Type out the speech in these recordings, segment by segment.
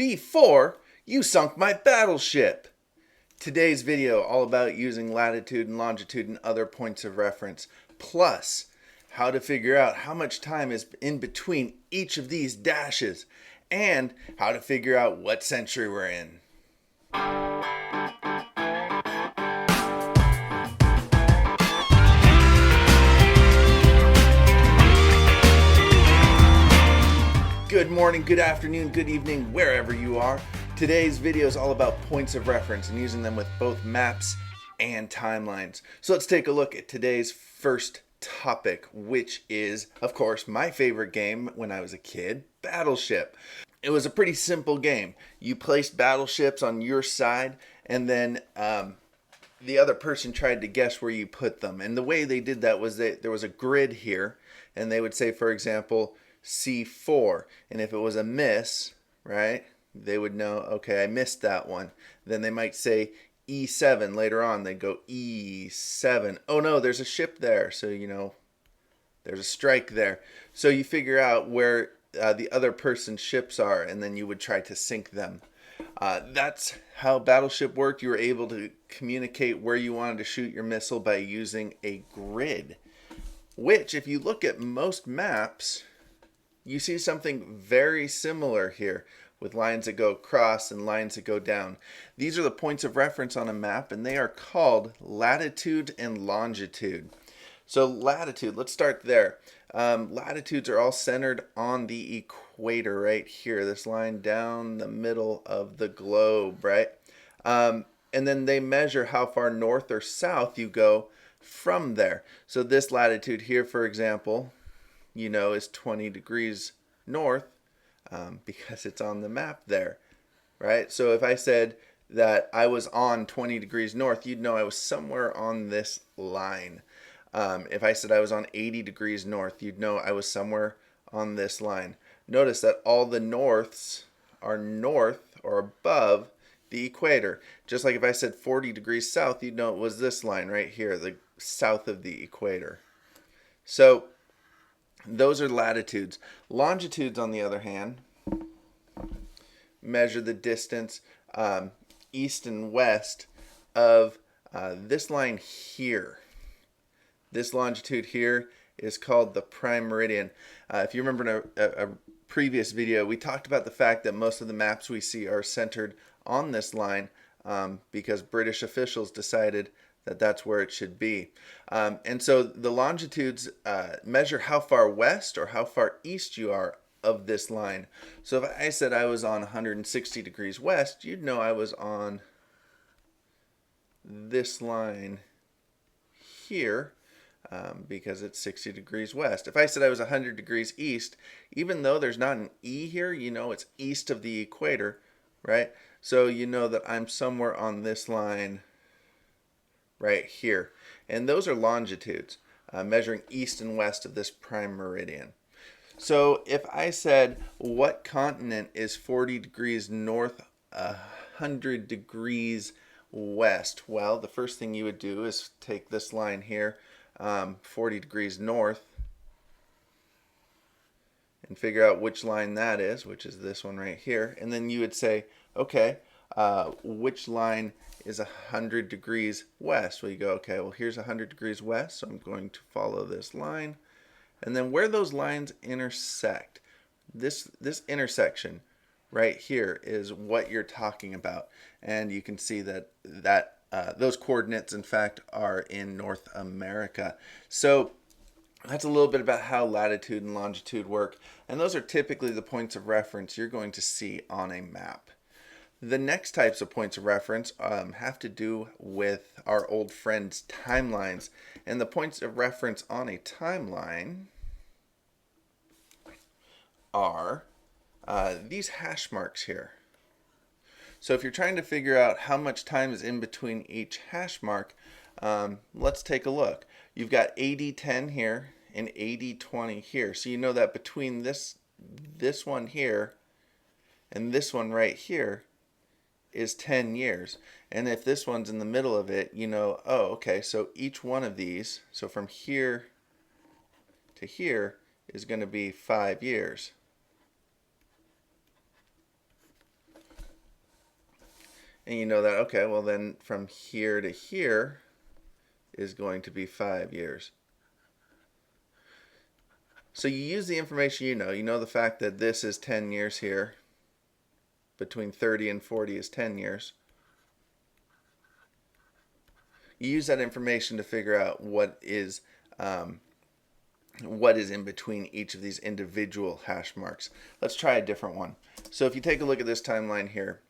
before you sunk my battleship. Today's video all about using latitude and longitude and other points of reference, plus how to figure out how much time is in between each of these dashes, and how to figure out what century we're in. Good morning, good afternoon, good evening, wherever you are. Today's video is all about points of reference and using them with both maps and timelines. So let's take a look at today's first topic, which is, of course, my favorite game when I was a kid, Battleship. It was a pretty simple game. You placed battleships on your side, and then the other person tried to guess where you put them. And the way they did that was that there was a grid here, and they would say, for example, C4, and if it was a miss, right, they would know, okay, I missed that one. Then they might say E7 later on. They'd go E7. Oh no, there's a ship there, so you know there's a strike there. So you figure out where the other person's ships are, and then you would try to sink them. That's how Battleship worked. You were able to communicate where you wanted to shoot your missile by using a grid, which, if you look at most maps, you see something very similar here with lines that go across and lines that go down. These are the points of reference on a map, and they are called latitude and longitude. So latitude, let's start there. Latitudes are all centered on the equator right here, this line down the middle of the globe, right? And then they measure how far north or south you go from there. So this latitude here, for example, you know, is 20 degrees north because it's on the map there, right? So if I said that I was on 20 degrees north, you'd know I was somewhere on this line. If I said I was on 80 degrees north, you'd know I was somewhere on this line. Notice that all the norths are north or above the equator. Just like if I said 40 degrees south, you'd know it was this line right here, the south of the equator. So those are latitudes. Longitudes, on the other hand, measure the distance east and west of this line here. This longitude here is called the prime meridian. If you remember in a previous video, we talked about the fact that most of the maps we see are centered on this line because British officials decided that that's where it should be. And so the longitudes measure how far west or how far east you are of this line. So if I said I was on 160 degrees west, you'd know I was on this line here because it's 60 degrees west. If I said I was 100 degrees east, even though there's not an E here, you know it's east of the equator, right? So you know that I'm somewhere on this line right here. And those are longitudes, measuring east and west of this prime meridian. So if I said, what continent is 40 degrees north, 100 degrees west? Well, the first thing you would do is take this line here, 40 degrees north, and figure out which line that is, which is this one right here. And then you would say, okay, which line is 100 degrees west? Well, you go, okay, well, here's 100 degrees west, so I'm going to follow this line. And then where those lines intersect, this intersection right here is what you're talking about. And you can see that those coordinates, in fact, are in North America. So that's a little bit about how latitude and longitude work. And those are typically the points of reference you're going to see on a map. The next types of points of reference have to do with our old friends' timelines. And the points of reference on a timeline are these hash marks here. So if you're trying to figure out how much time is in between each hash mark, let's take a look. You've got AD 10 here and AD 20 here. So you know that between this one here and this one right here is 10 years. And if this one's in the middle of it, you know, oh, okay, so each one of these, so from here to here, is going to be 5 years. And you know that, okay, well then from here to here is going to be 5 years. So you use the information you know. You know the fact that this is 10 years here. Between 30 and 40 is 10 years. You use that information to figure out what is in between each of these individual hash marks. Let's try a different one. So if you take a look at this timeline here,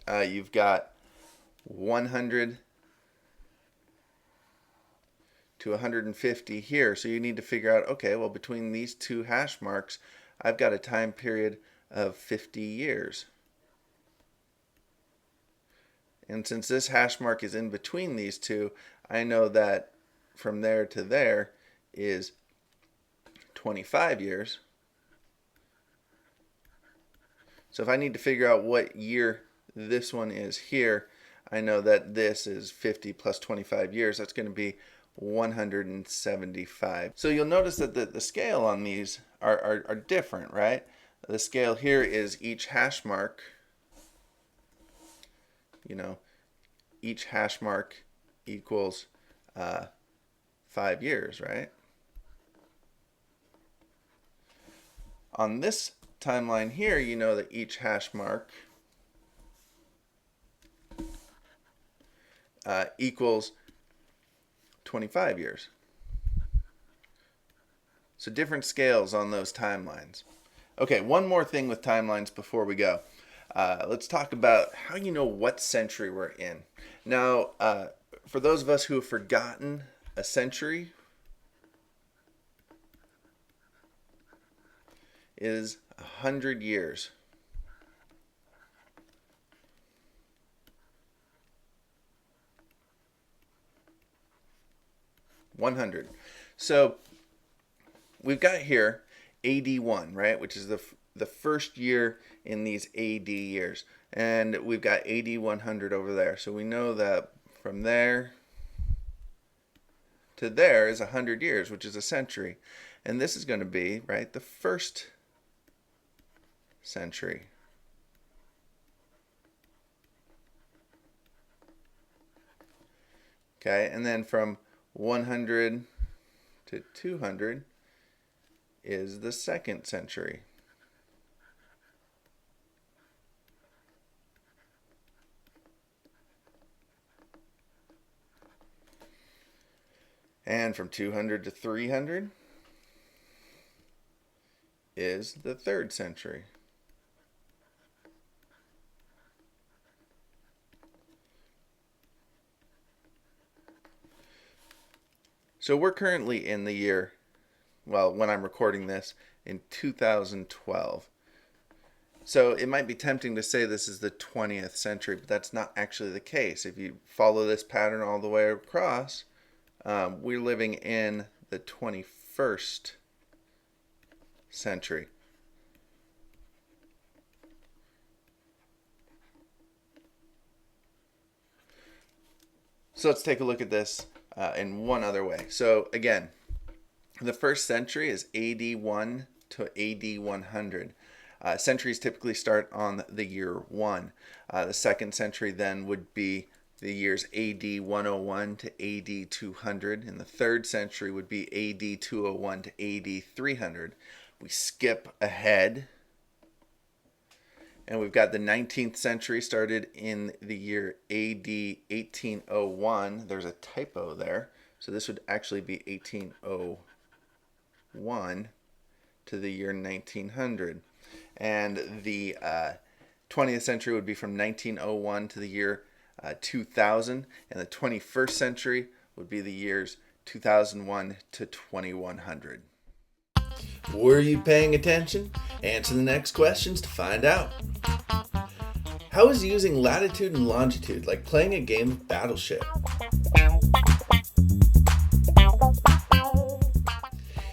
you've got 100 to 150 here. So you need to figure out, okay, well, between these two hash marks, I've got a time period of 50 years. And since this hash mark is in between these two, I know that from there to there is 25 years. So if I need to figure out what year this one is here, I know that this is 50 plus 25 years. That's going to be 175. So you'll notice that the scale on these are different, right? The scale here is each hash mark. You know, each hash mark equals 5 years, right? On this timeline here, you know that each hash mark equals 25 years. So different scales on those timelines. Okay, one more thing with timelines before we go. Let's talk about how you know what century we're in. Now, for those of us who have forgotten a century, is 100 years. $100. So we've got here AD1, right, which is the first year in these AD years, and we've got AD 100 over there. So we know that from there to there is 100 years, which is a century, and this is going to be, right, the first century. Okay, and then from 100 to 200 is the second century. And from 200 to 300 is the third century. So we're currently in the year, well, when I'm recording this, in 2012. So it might be tempting to say this is the 20th century, but that's not actually the case. If you follow this pattern all the way across, we're living in the 21st century. So let's take a look at this in one other way. So again, the first century is AD 1 to AD 100. Centuries typically start on the year 1. The second century then would be the years AD 101 to AD 200, and the third century would be AD 201 to AD 300. We skip ahead, and we've got the 19th century started in the year AD 1801. There's a typo there, so this would actually be 1801 to the year 1900. And the 20th century would be from 1901 to the year 2000, and the 21st century would be the years 2001 to 2100. Were you paying attention? Answer the next questions to find out. How is using latitude and longitude like playing a game of Battleship?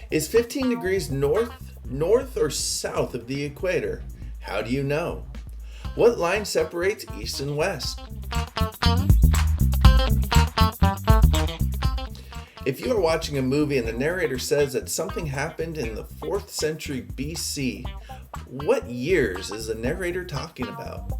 Is 15 degrees north or south of the equator? How do you know? What line separates east and west? If you are watching a movie and the narrator says that something happened in the 4th century BC, What years is the narrator talking about?